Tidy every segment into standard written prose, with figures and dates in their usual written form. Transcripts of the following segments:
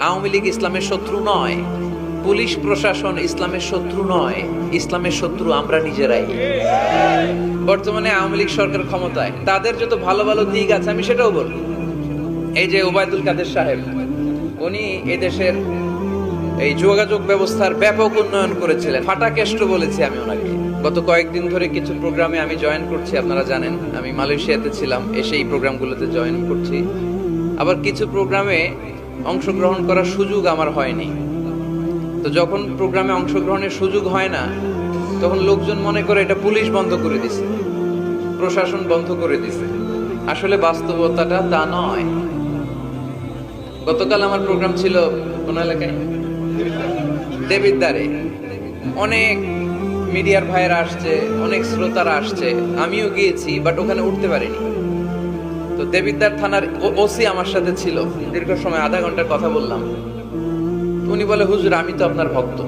আওয়ামী লীগ ইসলামের শত্রু নয়, পুলিশ প্রশাসন ইসলামের শত্রু নয়, ইসলামের শত্রু আমরা নিজেরাই। বর্তমানে আওয়ামী লীগ সরকার ক্ষমতায়, তাদের যত ভালো ভালো দিক আছে আমি সেটাও বলবো। এই যে ওবায়দুল কাদের সাহেব, উনি এই দেশের এই যোগাযোগ ব্যবস্থার ব্যাপক উন্নয়ন করেছিলেন, ফাটা কেষ্ট বলেছি আমি ওনাকে। গত কয়েকদিন ধরে কিছু প্রোগ্রামে আমি জয়েন করছি, আপনারা জানেন আমি মালয়েশিয়াতে ছিলাম, এসে এই প্রোগ্রামগুলোতে জয়েন করছি। আবার কিছু প্রোগ্রামে অংশগ্রহণ করার সুযোগ আমার হয়নি। তো যখন প্রোগ্রামে অংশগ্রহণের সুযোগ হয় না, তখন লোকজন মনে করে এটা পুলিশ বন্ধ করে দিছে, প্রশাসন বন্ধ করে দিছে। আসলে বাস্তবতাটা তা নয়। গতকাল আমার প্রোগ্রাম ছিল কোন এলাকায়, দেবিদ্বারে। অনেক মিডিয়ার ভাইয়েরা আসছে, অনেক শ্রোতারা আসছে, আমিও গিয়েছি, বাট ওখানে উঠতে পারিনি। তো দেবিদ্বার থানার ওসি আমার সাথে ছিল, দীর্ঘ সময় আধা ঘন্টার কথা বললাম। উনি বলে, হুজুর আমি তো আপনার ভক্ত।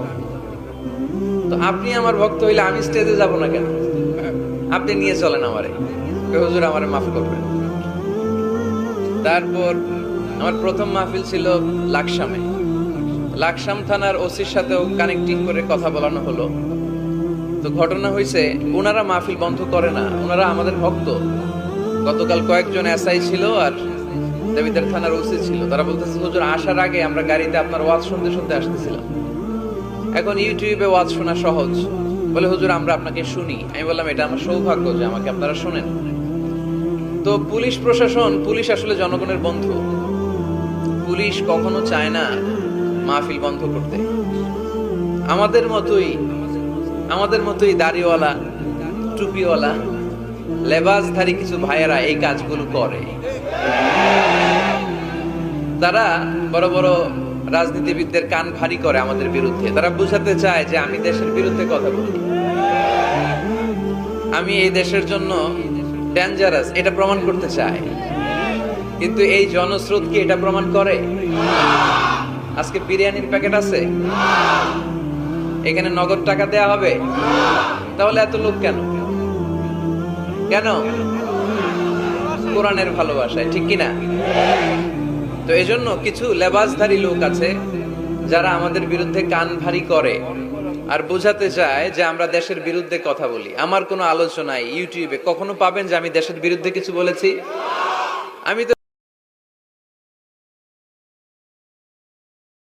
তো আপনি আমার ভক্ত হইলে আমি স্টেজে যাব না কেন? আপনি নিয়ে চলেন আমারে। হুজুর আমারে মাফ করবেন। তারপর আমার প্রথম মাহফিল ছিল লাকসামে। লাকসাম থানার ওসির সাথেও কানেক্টিং করে কথা বলানো হলো। তো ঘটনা হয়েছে, ওনারা মাহফিল বন্ধ করে না, ওনারা আমাদের ভক্ত। গতকাল কয়েকজন এসআই ছিল আর দেবিদ্বার থানার ওসি ছিল। তারা বলতেছে, হুজুর আসার আগে আমরা গাড়িতে আপনার ওয়াজ শুনতে শুনতে আসতেছিলাম। এখন ইউটিউবে ওয়াজ শোনা সহজ, বলে হুজুর আমরা আপনাকে শুনি। আমি বললাম, এটা আমার সৌভাগ্য যে আমাকে আপনারা শোনেন। তো পুলিশ প্রশাসন, পুলিশ আসলে জনগণের বন্ধু। পুলিশ কখনো চায় না মাহফিল বন্ধ করতে। আমাদের মতোই দাড়িওয়ালা, টুপিওয়ালা, লেবাসধারী কিছু ভাইয়েরা এই কাজগুলো করে। তারা বড় বড় রাজনীতিবিদদের কান ভারী করে আমাদের বিরুদ্ধে। তারা বুঝাতে চায় যে আমি দেশের বিরুদ্ধে কথা বলি, আমি এই দেশের জন্য ডেঞ্জারাস, এটা প্রমাণ করতে চায়। কিন্তু এই জনস্রোত কি এটা প্রমাণ করে? আজকে বিরিয়ানির প্যাকেট আছে, এখানে নগদ টাকা দেয়া হবে, তাহলে এত লোক কেন? কেন? কোরআনের ভালোবাসায়, ঠিক কিনা? তো এই জন্য কিছু লেবাসধারী লোক আছে যারা আমাদের বিরুদ্ধে কান ভারী করে আর বোঝাতে চায় যে আমরা দেশের বিরুদ্ধে কথা বলি। আমার কোনো আলোচনায় ইউটিউবে কখনো পাবেন যে আমি দেশের বিরুদ্ধে কিছু বলেছি? আমি তো